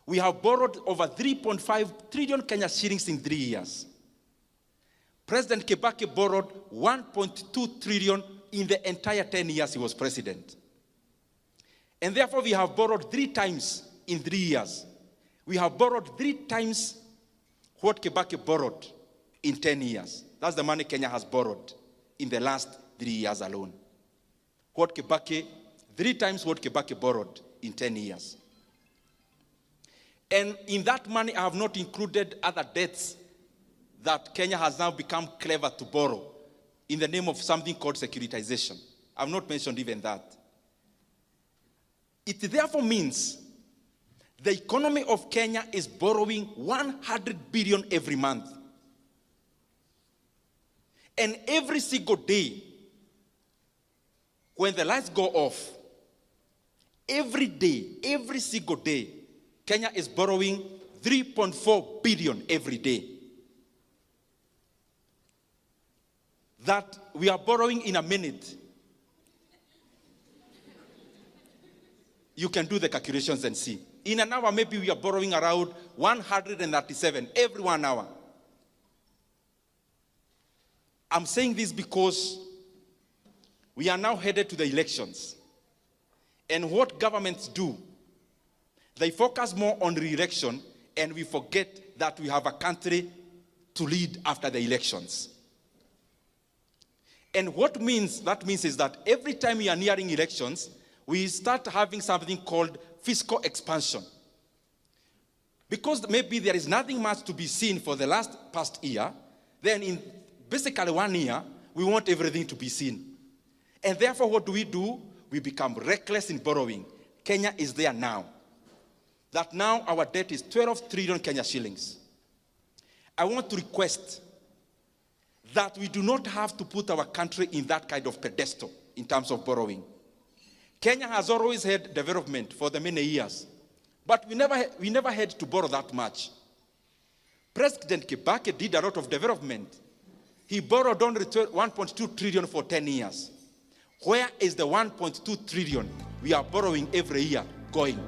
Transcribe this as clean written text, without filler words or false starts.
We have borrowed over 3.5 trillion Kenya shillings in 3 years. President Kibaki borrowed 1.2 trillion in the entire 10 years he was president. And therefore, we have borrowed 3 times in 3 years. We have borrowed 3 times what Kibaki borrowed in 10 years. That's the money Kenya has borrowed in the last 3 years alone. 3 times what Kibaki borrowed in 10 years. And in that money, I have not included other debts that Kenya has now become clever to borrow in the name of something called securitization. I have not mentioned even that. It therefore means the economy of Kenya is borrowing 100 billion every month. And every single day, when the lights go off, every day, every single day, Kenya is borrowing 3.4 billion every day. That we are borrowing in a minute. You can do the calculations and see. In an hour, maybe we are borrowing around 137 every 1 hour. I'm saying this because we are now headed to the elections. And what governments do, they focus more on re-election, and we forget that we have a country to lead after the elections. And what that means is that every time we are nearing elections, we start having something called fiscal expansion. Because maybe there is nothing much to be seen for the past year, then in basically 1 year, we want everything to be seen. And therefore, what do? We become reckless in borrowing. Kenya is there now. That now our debt is 12 trillion Kenya shillings. I want to request that we do not have to put our country in that kind of pedestal in terms of borrowing. Kenya has always had development for the many years, but we never had to borrow that much. President Kibaki did a lot of development. He borrowed only 1.2 trillion for 10 years. Where is the 1.2 trillion we are borrowing every year going?